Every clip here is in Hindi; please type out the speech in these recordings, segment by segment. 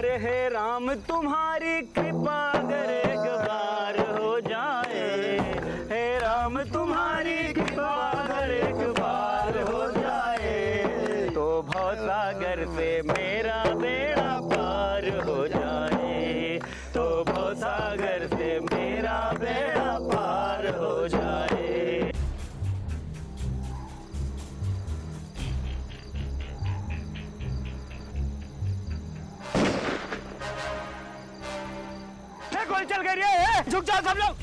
अरे हे राम तुम्हारी कृपा अगर एक बार हो जाए, हे राम तुम्हारी कृपा अगर एक बार हो जाए, तो भवसागर से मेरा बेड़ा पार हो जाए, तो भवसागर से मेरा बेड़ा पार हो जाए। गोली चल गई है, झुक जाओ सब लोग।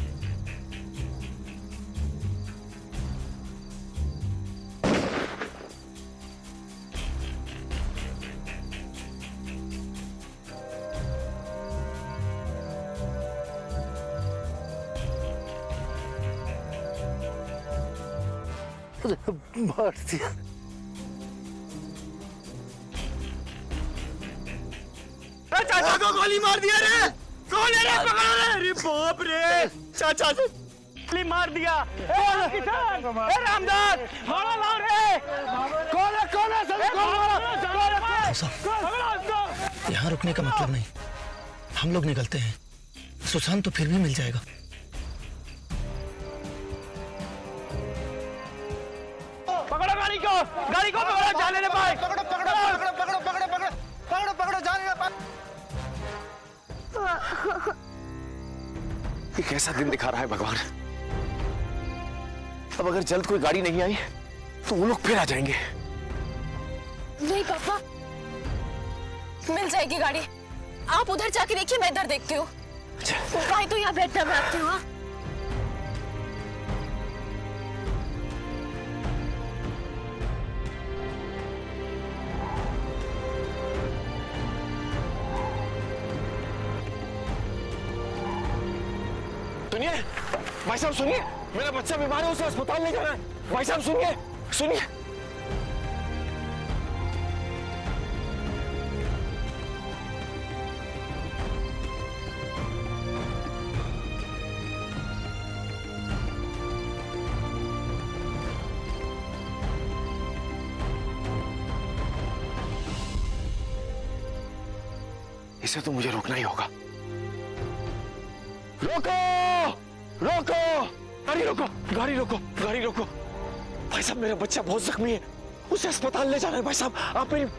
मार दिया। चाचा को गोली मार दिया रे, कौन है रे? पकड़ो रे। अरे बाप रे, चाचा से गोली मार दिया। ए किसान, ए रामदास, भाड़ा लाओ रे। कौन है सर? यहाँ रुकने का मतलब नहीं, हम लोग निकलते हैं। सुशांत तो फिर भी मिल जाएगा। पकड़ो गाड़ी को पकड़ो, जाने दे भाई। पकड़ो, जाने दे भाई। ये कैसा दिन दिखा रहा है भगवान। अब अगर जल्द कोई गाड़ी नहीं आई तो वो लोग फिर आ जाएंगे। नहीं पापा, मिल जाएगी गाड़ी। आप उधर जाके देखिए, मैं इधर देखती हूँ। भाई तो यहाँ बैठना, मैं आती हूँ। सुनिए भाई साहब, सुनिए, मेरा बच्चा बीमार है, उसे अस्पताल ले जाना है। भाई साहब सुनिए। इसे तो मुझे रोकना ही होगा। रोको! गाड़ी रोको। भाई साहब, मेरा बच्चा बहुत जख्मी है, उसे अस्पताल ले जाना है। भाई साहब, आप मेरी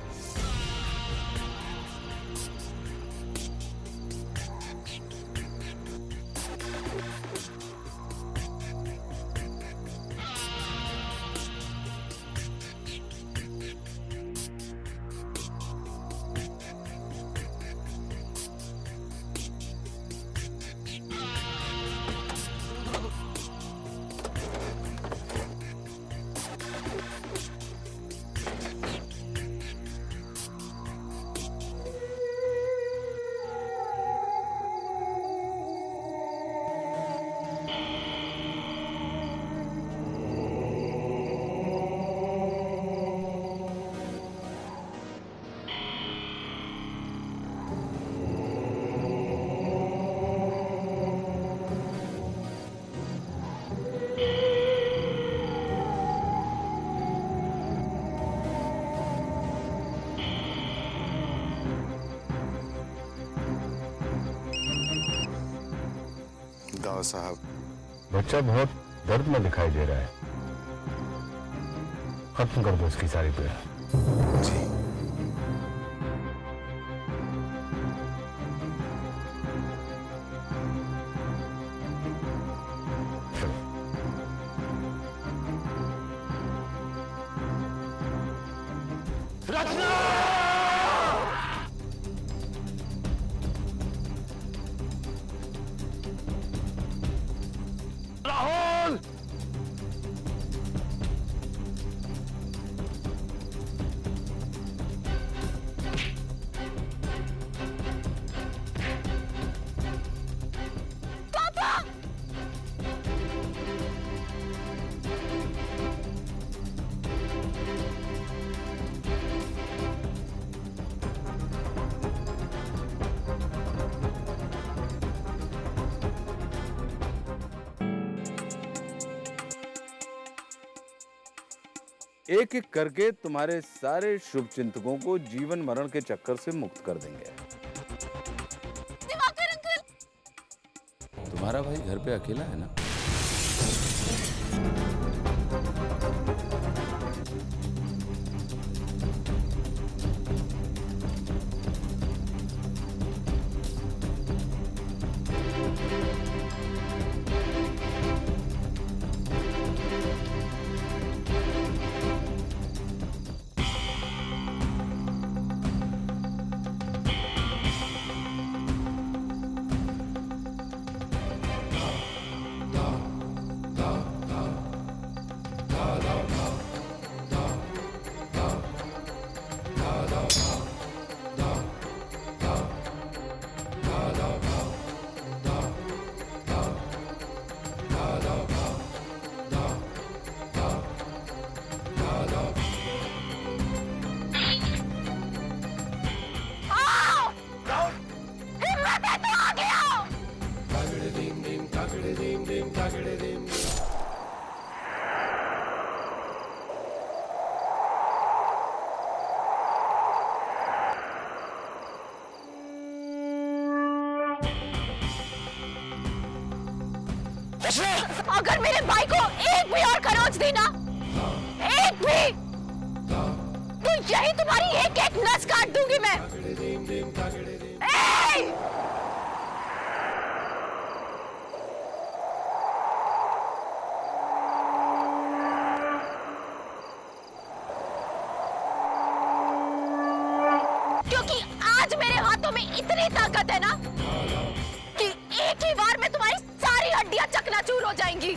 दाऊ साहब, बच्चा बहुत दर्द में दिखाई दे रहा है, खत्म कर दो इसकी सारी पीड़ा। जी। राहुल! एक एक करके तुम्हारे सारे शुभ चिंतकों को जीवन मरण के चक्कर से मुक्त कर देंगे। तुम्हारा भाई घर पे अकेला है ना? अगर मेरे भाई को एक भी और खरोच दी ना, एक भी, तो यही तुम्हारी एक एक नस काट दूंगी मैं। क्योंकि आज मेरे हाथों में इतनी ताकत है ना कि एक ही बार में तुम्हारी सारी हड्डियां चकनाचूर हो जाएंगी।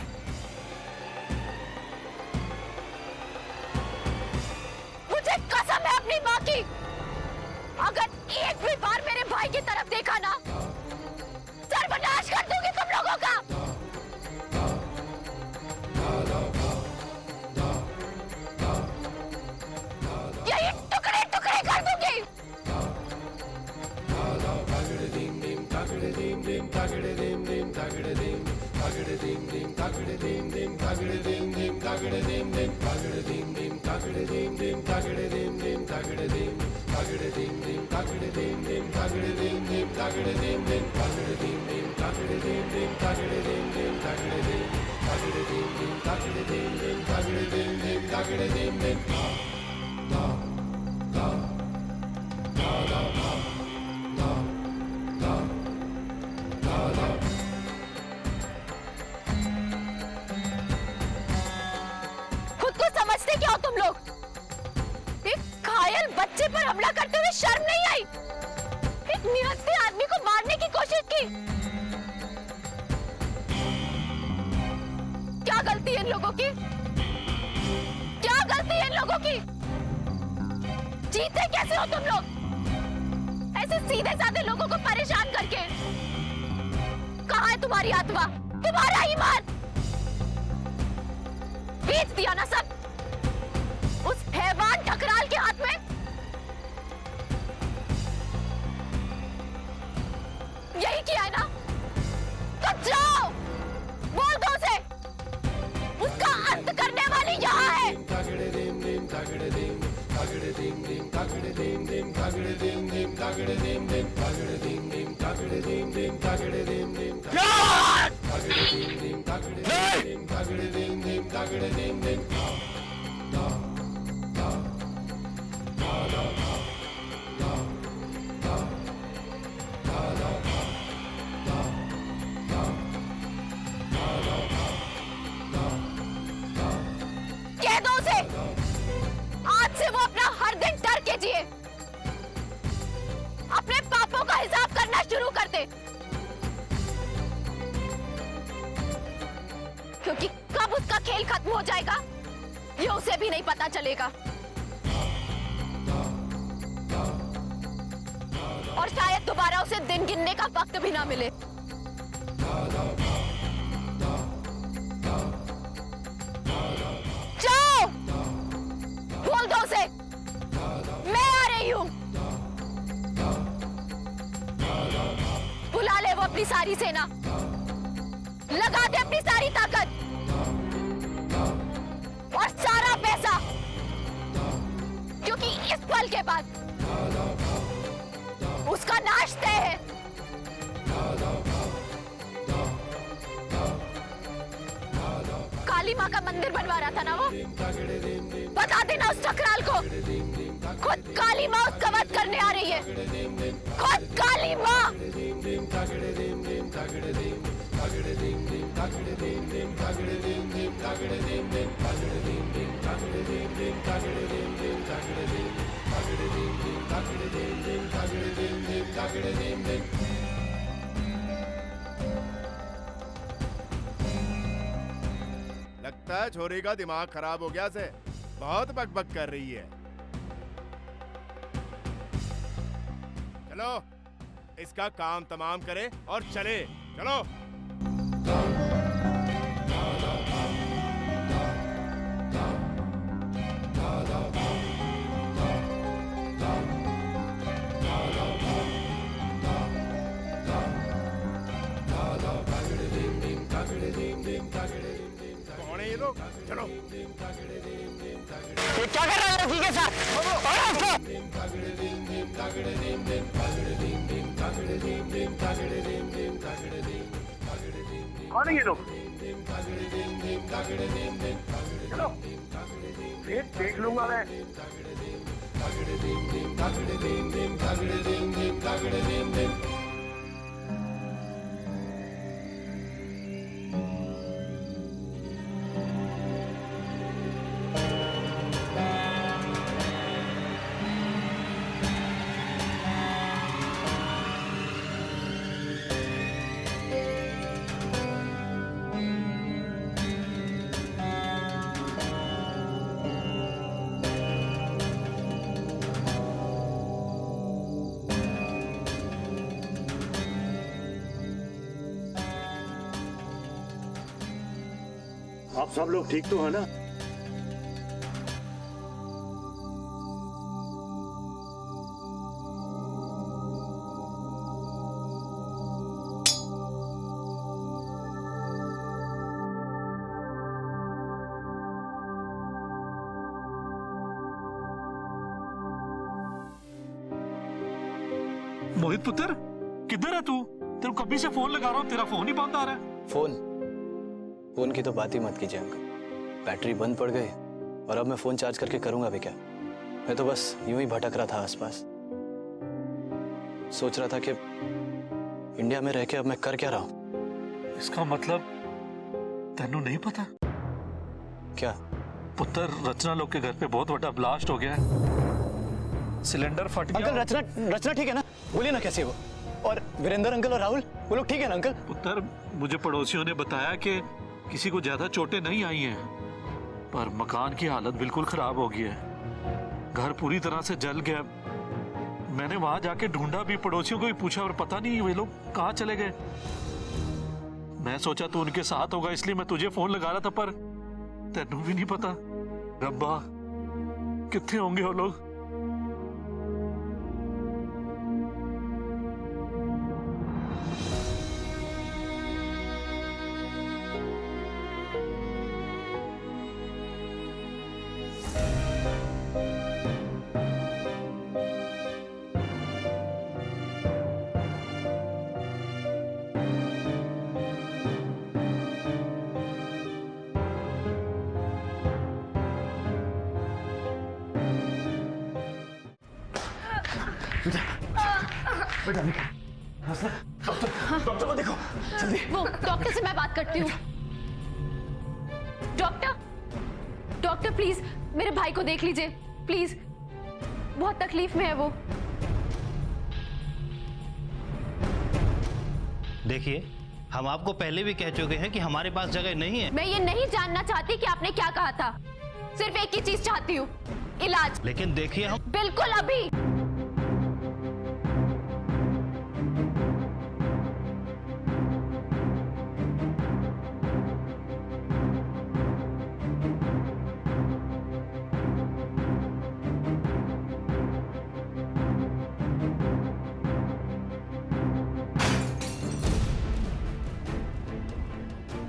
मुझे कसम है अपनी मां की, अगर एक भी बार मेरे भाई की तरफ देखा ना, सर्वनाश कर दूंगी तुम लोगों का। यही टुकड़े टुकड़े कर दूंगी। खुद को समझते क्या हो तुम लोग? एक घायल बच्चे पर हमला करते हुए शर्म नहीं आई? एक निहत्थे आदमी को मारने की कोशिश की। क्या गलती है इन लोगों की? क्या गलती है इन लोगों की? जीते कैसे हो तुम लोग ऐसे सीधे साधे लोगों को परेशान करके? कहाँ है तुम्हारी आत्मा, तुम्हारा ईमान? बेच दिया ना सब उस हैवान ठकराल के हाथ में। यही किया है ना? तो जाओ बोल दो उसे, उसका अंत करने वाली यहाँ है। कह दो उसे, आज से वो अपना हर दिन डर के जिए, अपने पापों का हिसाब करना शुरू कर दे। क्योंकि कब उसका खेल खत्म हो जाएगा ये उसे भी नहीं पता चलेगा। और शायद दोबारा उसे दिन गिनने का वक्त भी ना मिले। जाओ बोल दो उसे मैं आ रही हूं। बुला ले वो अपनी सारी सेना, लगा दे अपनी सारी ताकत और सारा पैसा, क्योंकि इस पल के बाद उसका नाश तय है। माँ का मंदिर बनवा रहा था ना वो? बता देना उस ठकराल को, खुद काली माँ उसका वध करने आ रही है, खुद काली माँ। लगता है छोरी का दिमाग खराब हो गया से बहुत बकबक कर रही है। चलो इसका काम तमाम करे और चले। चलो कौन है ये लोग? चलो ये क्या कर रहा है लड़की के साथ? पकड़ो उसको। कौन है ये लोग? चलो फिर देख लूंगा मैं। आप सब लोग ठीक तो है ना? मोहित पुत्र, किधर है तू? तेरे को कभी से फोन लगा रहा हूँ, तेरा फोन ही बंद आ रहा है। फोन की तो बात ही मत कीजिए अंकल, बैटरी बंद पड़ गई और अब मैं फोन चार्ज करके करूंगा भी क्या? मैं तो बस यूं ही भटक रहा था आसपास, सोच रहा था कि इंडिया में रह के अब मैं कर क्या रहा हूं। इसका मतलब तेनू नहीं पता? क्या पुत्र, रचना लोग के घर पे बहुत बड़ा ब्लास्ट हो गया है, सिलेंडर फट गया। अंकल रचना ठीक है ना? बोलिए ना कैसे वो, और वीरेंद्र अंकल और राहुल वो लोग ठीक है ना अंकल? पुत्र, मुझे पड़ोसियों ने बताया कि किसी को ज्यादा चोटें नहीं आई हैं, पर मकान की हालत बिल्कुल खराब हो गई है। घर पूरी तरह से जल गया। मैंने वहां जाके ढूंढा भी, पड़ोसियों को भी पूछा, और पता नहीं वे लोग कहाँ चले गए। मैं सोचा तू उनके साथ होगा, इसलिए मैं तुझे फोन लगा रहा था, पर तेनू भी नहीं पता। रब्बा, कितने होंगे वो लोग? डॉक्टर को देखो जल्दी। वो डॉक्टर से मैं बात करती हूँ। डॉक्टर प्लीज मेरे भाई को देख लीजिए प्लीज, बहुत तकलीफ में है वो। देखिए, हम आपको पहले भी कह चुके हैं कि हमारे पास जगह नहीं है। मैं ये नहीं जानना चाहती कि आपने क्या कहा था, सिर्फ एक ही चीज चाहती हूँ, इलाज। लेकिन देखिए, हम बिल्कुल अभी।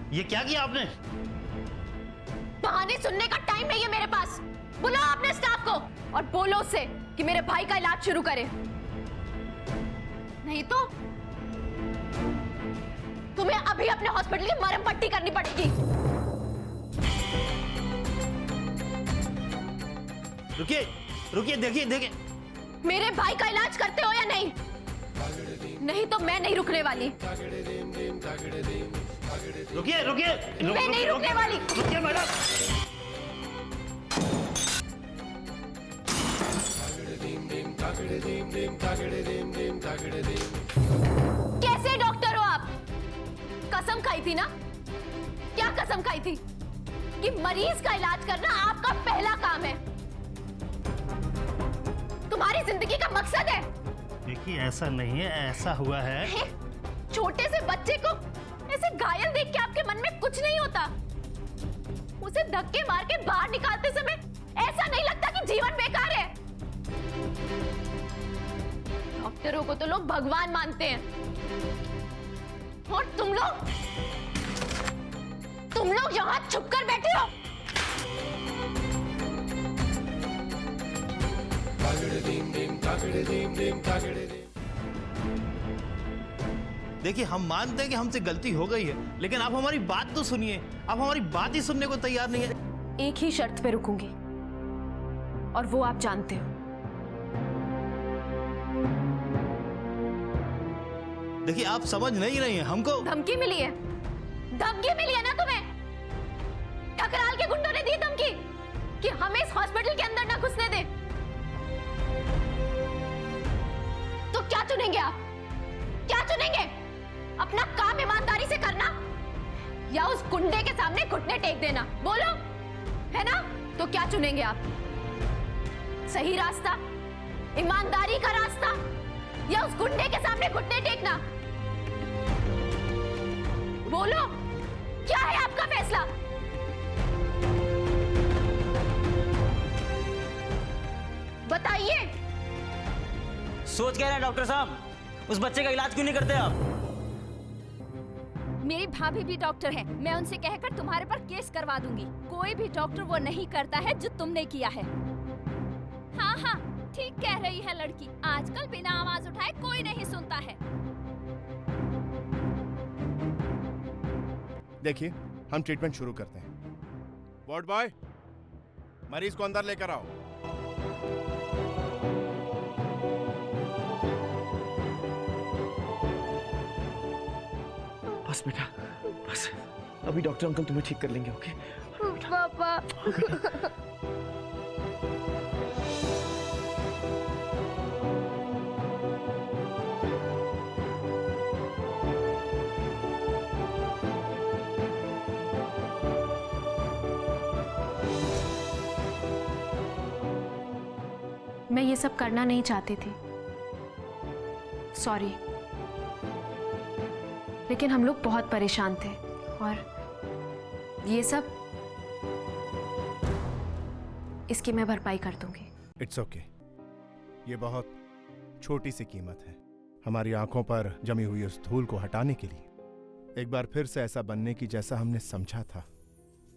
ये क्या किया आपने? बहाने सुनने का टाइम नहीं है मेरे पास। बुलाओ अपने स्टाफ को और बोलो उससे कि मेरे भाई का इलाज शुरू करे, नहीं तो तुम्हें अभी अपने हॉस्पिटल की मरहम पट्टी करनी पड़ेगी। रुकिए रुकिए, देखिए देखिए। मेरे भाई का इलाज करते हो या नहीं? नहीं तो मैं नहीं रुकने वाली। रुकिए रुकिए, मैं नहीं रुकने वाली। रुकिए मैडम। कैसे डॉक्टर हो आप? कसम खाई थी ना? क्या कसम खाई थी? कि मरीज का इलाज करना आपका पहला काम है, तुम्हारी जिंदगी का मकसद है। देखिए ऐसा नहीं है, ऐसा हुआ है। छोटे से बच्चे को ऐसे घायल देख के आपके मन में कुछ नहीं होता? उसे धक्के मार के बाहर निकालते समय ऐसा नहीं लगता कि जीवन बेकार है? डॉक्टरों को तो लोग भगवान मानते हैं, और तुम लोग यहाँ छुपकर बैठे हो। देखिए हम मानते हैं कि हमसे गलती हो गई है, लेकिन आप हमारी बात तो सुनिए। आप हमारी बात ही सुनने को तैयार नहीं है। एक ही शर्त पे रुकूंगी, और वो आप जानते हो। देखिए आप समझ नहीं रही हैं, हमको धमकी मिली है। धमकी मिली है ना तुम्हें? ठकराल के गुंडों ने दी धमकी कि हमें इस हॉस्पिटल के अंदर ना घुसने दे। तो क्या चुनेंगे आप? क्या चुनेंगे? अपना काम ईमानदारी से करना, या उस गुंडे के सामने घुटने टेक देना? बोलो, है ना? तो क्या चुनेंगे आप? सही रास्ता, ईमानदारी का रास्ता, या उस गुंडे के सामने घुटने टेकना? बोलो, क्या है आपका फैसला? बताइए। सोच क्या रहे हैं डॉक्टर साहब? उस बच्चे का इलाज क्यों नहीं करते आप? मेरी भाभी भी डॉक्टर है, मैं उनसे कहकर तुम्हारे पर केस करवा दूंगी। कोई भी डॉक्टर वो नहीं करता है जो तुमने किया है। हाँ हाँ ठीक कह रही है लड़की, आजकल बिना आवाज उठाए कोई नहीं सुनता है। देखिए हम ट्रीटमेंट शुरू करते हैं। वार्ड बॉय, मरीज को अंदर लेकर आओ। बस बेटा बस, अभी डॉक्टर अंकल तुम्हें ठीक कर लेंगे। ओके पापा। मैं ये सब करना नहीं चाहती थी, सॉरी, लेकिन हम लोग बहुत परेशान थे, और ये सब इसकी मैं भरपाई कर दूंगी। इट्स ओके, ये बहुत छोटी सी कीमत है हमारी आंखों पर जमी हुई उस धूल को हटाने के लिए, एक बार फिर से ऐसा बनने की जैसा हमने समझा था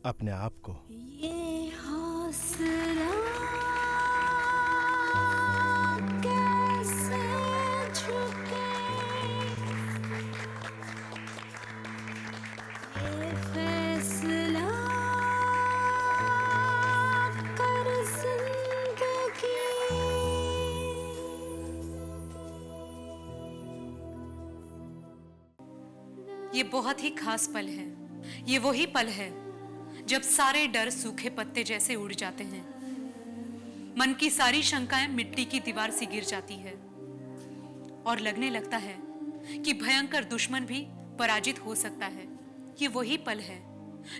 अपने आप को। ये हौसला ये बहुत ही खास पल है। ये वही पल है जब सारे डर सूखे पत्ते जैसे उड़ जाते हैं, मन की सारी शंकाएं मिट्टी की दीवार सी गिर जाती है, और लगने लगता है कि भयंकर दुश्मन भी पराजित हो सकता है। ये वही पल है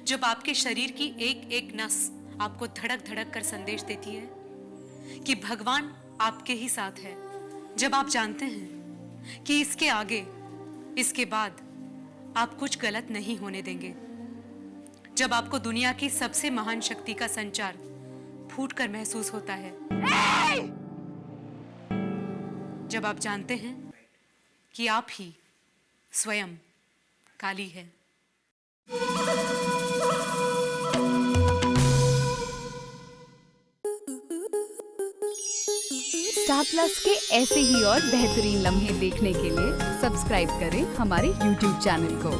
जब आपके शरीर की एक एक नस आपको धड़क धड़क कर संदेश देती है कि भगवान आपके ही साथ है। जब आप जानते हैं कि इसके आगे, इसके बाद आप कुछ गलत नहीं होने देंगे। जब आपको दुनिया की सबसे महान शक्ति का संचार फूटकर महसूस होता है। जब आप जानते हैं कि आप ही स्वयं काली है। स्टार प्लस के ऐसे ही और बेहतरीन लम्हे देखने के लिए सब्सक्राइब करें हमारे YouTube चैनल को।